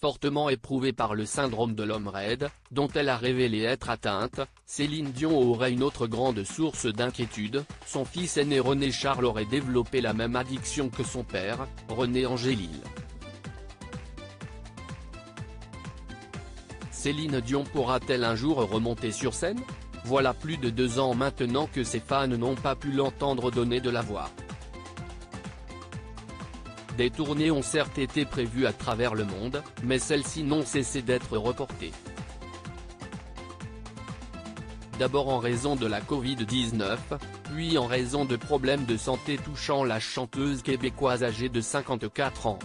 fortement éprouvée par le syndrome de l'homme raide, dont elle a révélé être atteinte, Céline Dion aurait une autre grande source d'inquiétude: son fils aîné René Charles aurait développé la même addiction que son père, René Angélil. Céline Dion pourra-t-elle un jour remonter sur scène? Voilà plus de 2 ans maintenant que ses fans n'ont pas pu l'entendre donner de la voix. Des tournées ont certes été prévues à travers le monde, mais celles-ci n'ont cessé d'être reportées. D'abord en raison de la Covid-19, puis en raison de problèmes de santé touchant la chanteuse québécoise âgée de 54 ans.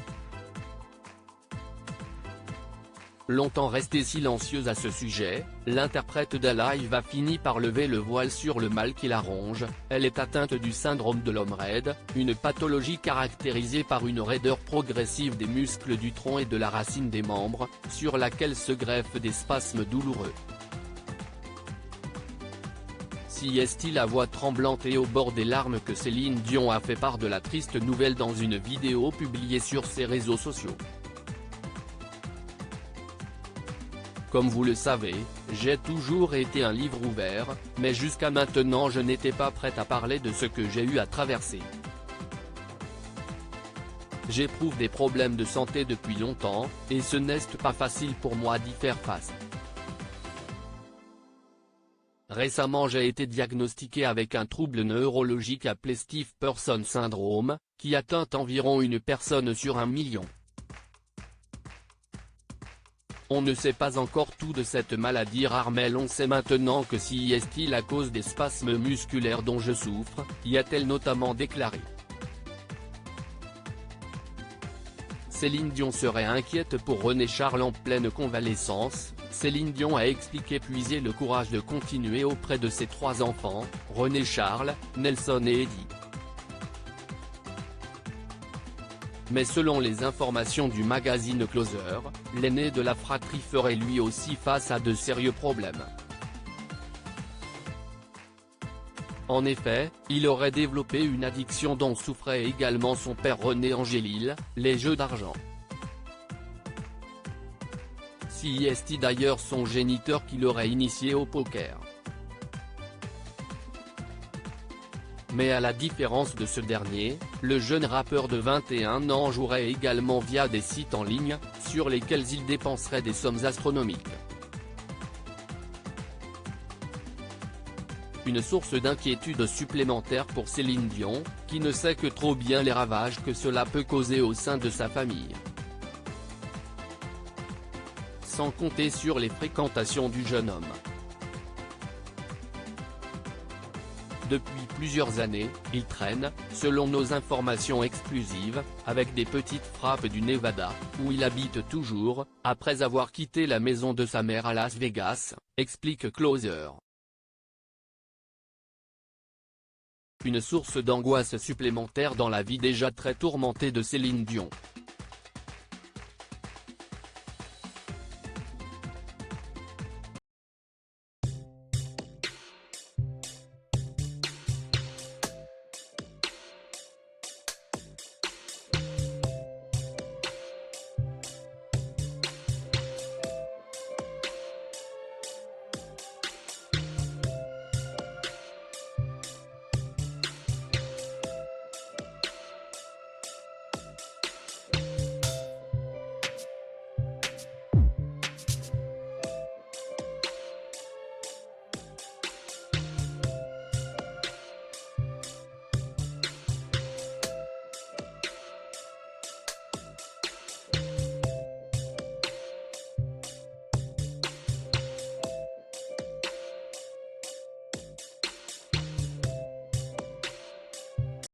Longtemps restée silencieuse à ce sujet, l'interprète d'Alive a fini par lever le voile sur le mal qui la ronge. Elle est atteinte du syndrome de l'homme raide, une pathologie caractérisée par une raideur progressive des muscles du tronc et de la racine des membres, sur laquelle se greffent des spasmes douloureux. Si est-il la voix tremblante et au bord des larmes que Céline Dion a fait part de la triste nouvelle dans une vidéo publiée sur ses réseaux sociaux. Comme vous le savez, j'ai toujours été un livre ouvert, mais jusqu'à maintenant je n'étais pas prête à parler de ce que j'ai eu à traverser. J'éprouve des problèmes de santé depuis longtemps, et ce n'est pas facile pour moi d'y faire face. Récemment j'ai été diagnostiqué avec un trouble neurologique appelé Stiff Person Syndrome, qui atteint environ une personne sur 1 million. On ne sait pas encore tout de cette maladie rare, mais l'on sait maintenant que si est-il à cause des spasmes musculaires dont je souffre, y a-t-elle notamment déclaré. Céline Dion serait inquiète pour René Charles en pleine convalescence. Céline Dion a expliqué puiser le courage de continuer auprès de ses 3 enfants, René Charles, Nelson et Eddie. Mais selon les informations du magazine Closer, l'aîné de la fratrie ferait lui aussi face à de sérieux problèmes. En effet, il aurait développé une addiction dont souffrait également son père René Angélil, les jeux d'argent. Si est d'ailleurs son géniteur qui l'aurait initié au poker. Mais à la différence de ce dernier, le jeune rappeur de 21 ans jouerait également via des sites en ligne, sur lesquels il dépenserait des sommes astronomiques. Une source d'inquiétude supplémentaire pour Céline Dion, qui ne sait que trop bien les ravages que cela peut causer au sein de sa famille. Sans compter sur les fréquentations du jeune homme. Depuis plusieurs années, il traîne, selon nos informations exclusives, avec des petites frappes du Nevada, où il habite toujours, après avoir quitté la maison de sa mère à Las Vegas, explique Closer. Une source d'angoisse supplémentaire dans la vie déjà très tourmentée de Céline Dion.